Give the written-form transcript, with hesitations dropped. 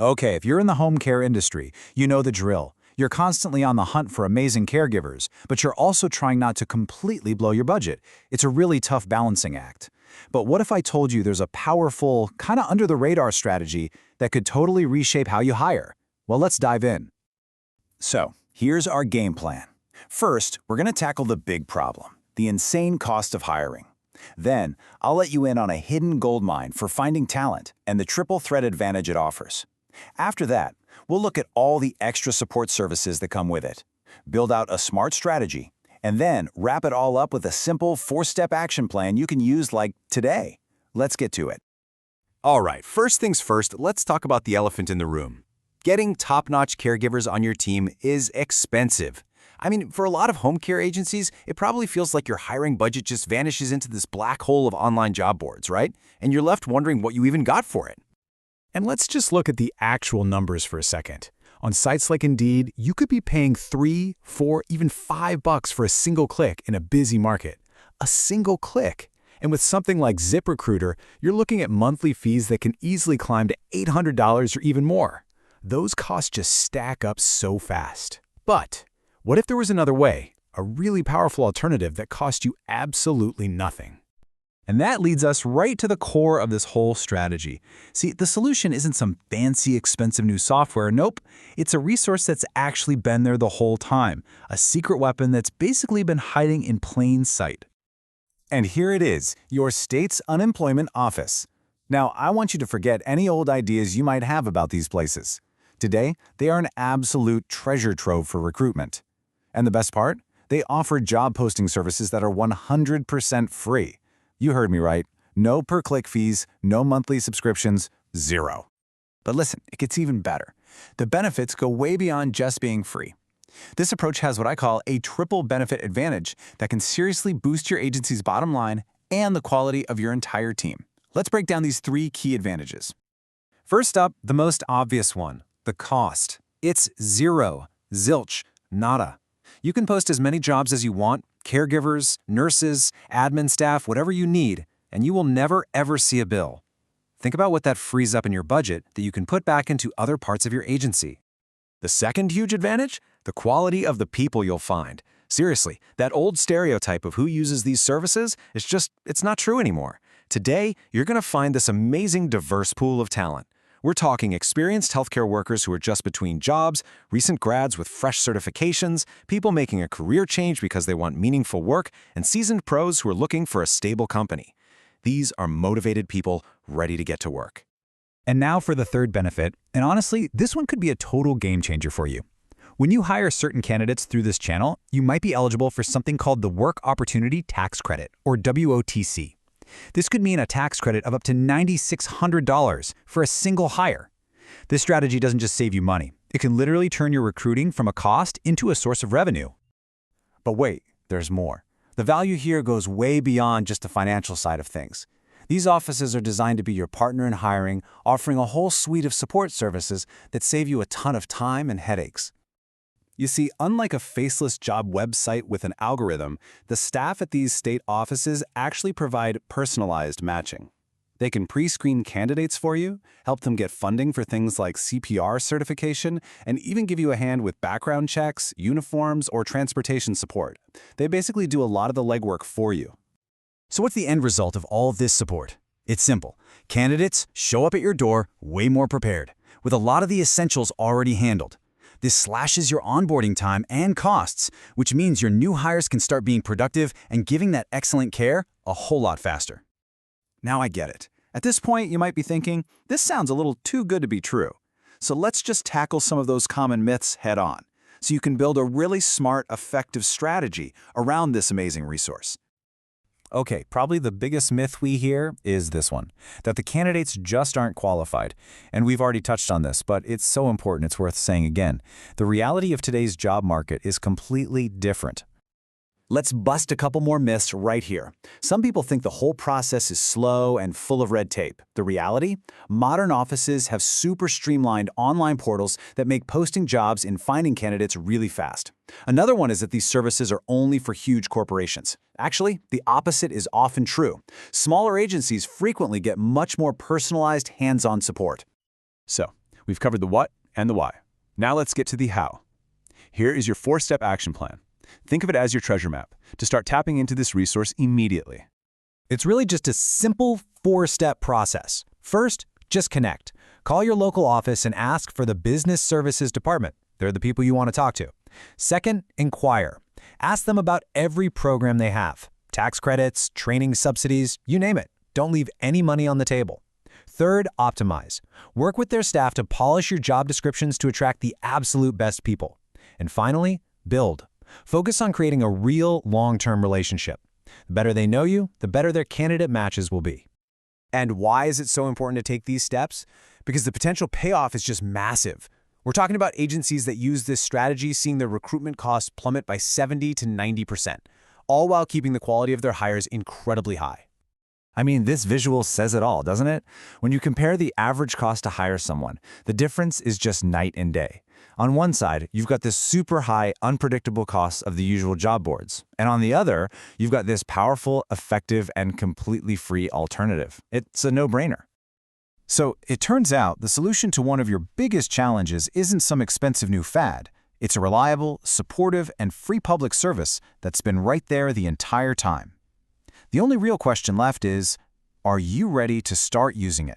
Okay, if you're in the home care industry, you know the drill. You're constantly on the hunt for amazing caregivers, but you're also trying not to completely blow your budget. It's a really tough balancing act. But what if I told you there's a powerful, kind of under-the-radar strategy that could totally reshape how you hire? Well, let's dive in. So, here's our game plan. First, we're going to tackle the big problem, the insane cost of hiring. Then, I'll let you in on a hidden goldmine for finding talent and the triple threat advantage it offers. After that, we'll look at all the extra support services that come with it, build out a smart strategy, and then wrap it all up with a simple 4-step action plan you can use like today. Let's get to it. All right, first things first, let's talk about the elephant in the room. Getting top-notch caregivers on your team is expensive. I mean, for a lot of home care agencies, it probably feels like your hiring budget just vanishes into this black hole of online job boards, right? And you're left wondering what you even got for it. And let's just look at the actual numbers for a second. On sites like Indeed, you could be paying $3, $4, even $5 for a single click in a busy market. A single click. And with something like ZipRecruiter, you're looking at monthly fees that can easily climb to $800 or even more. Those costs just stack up so fast. But what if there was another way, a really powerful alternative that cost you absolutely nothing? And that leads us right to the core of this whole strategy. See, the solution isn't some fancy, expensive new software. Nope, it's a resource that's actually been there the whole time, a secret weapon that's basically been hiding in plain sight. And here it is, your state's unemployment office. Now, I want you to forget any old ideas you might have about these places. Today, they are an absolute treasure trove for recruitment. And the best part? They offer job posting services that are 100% free. You heard me right. No per-click fees, no monthly subscriptions, zero. But listen, it gets even better. The benefits go way beyond just being free. This approach has what I call a triple benefit advantage that can seriously boost your agency's bottom line and the quality of your entire team. Let's break down these 3 key advantages. First up, the most obvious one, the cost. It's zero, zilch, nada. You can post as many jobs as you want, caregivers, nurses, admin staff, whatever you need, and you will never ever see a bill. Think about what that frees up in your budget that you can put back into other parts of your agency. The second huge advantage? The quality of the people you'll find. Seriously, that old stereotype of who uses these services it's not true anymore. Today, you're going to find this amazing diverse pool of talent. We're talking experienced healthcare workers who are just between jobs, recent grads with fresh certifications, people making a career change because they want meaningful work, and seasoned pros who are looking for a stable company. These are motivated people ready to get to work. And now for the third benefit, and honestly, this one could be a total game changer for you. When you hire certain candidates through this channel, you might be eligible for something called the Work Opportunity Tax Credit, or WOTC. This could mean a tax credit of up to $9,600 for a single hire. This strategy doesn't just save you money. It can literally turn your recruiting from a cost into a source of revenue. But wait, there's more. The value here goes way beyond just the financial side of things. These offices are designed to be your partner in hiring, offering a whole suite of support services that save you a ton of time and headaches. You see, unlike a faceless job website with an algorithm, the staff at these state offices actually provide personalized matching. They can pre-screen candidates for you, help them get funding for things like CPR certification, and even give you a hand with background checks, uniforms, or transportation support. They basically do a lot of the legwork for you. So what's the end result of all this support? It's simple. Candidates show up at your door way more prepared, with a lot of the essentials already handled. This slashes your onboarding time and costs, which means your new hires can start being productive and giving that excellent care a whole lot faster. Now I get it. At this point, you might be thinking, this sounds a little too good to be true. So let's just tackle some of those common myths head on, so you can build a really smart, effective strategy around this amazing resource. Okay, probably the biggest myth we hear is this one, that the candidates just aren't qualified. And we've already touched on this, but it's so important it's worth saying again. The reality of today's job market is completely different. Let's bust a couple more myths right here. Some people think the whole process is slow and full of red tape. The reality? Modern offices have super streamlined online portals that make posting jobs and finding candidates really fast. Another one is that these services are only for huge corporations. Actually, the opposite is often true. Smaller agencies frequently get much more personalized, hands-on support. So, We've covered the what and the why. Now let's get to the how. Here is your 4-step action plan. Think of it as your treasure map to start tapping into this resource immediately. It's really just a simple 4-step process. First, just connect. Call your local office and ask for the Business Services Department. They're the people you want to talk to. Second, inquire. Ask them about every program they have. Tax credits, training subsidies, you name it. Don't leave any money on the table. Third, optimize. Work with their staff to polish your job descriptions to attract the absolute best people. And finally, build. Focus on creating a real long-term relationship. The better they know you, the better their candidate matches will be. And why is it so important to take these steps? Because the potential payoff is just massive. We're talking about agencies that use this strategy seeing their recruitment costs plummet by 70 to 90%, all while keeping the quality of their hires incredibly high. I mean, this visual says it all, doesn't it? When you compare the average cost to hire someone, the difference is just night and day. On one side, you've got this super high, unpredictable costs of the usual job boards. And on the other, you've got this powerful, effective, and completely free alternative. It's a no-brainer. So it turns out the solution to one of your biggest challenges isn't some expensive new fad. It's a reliable, supportive, and free public service that's been right there the entire time. The only real question left is, are you ready to start using it?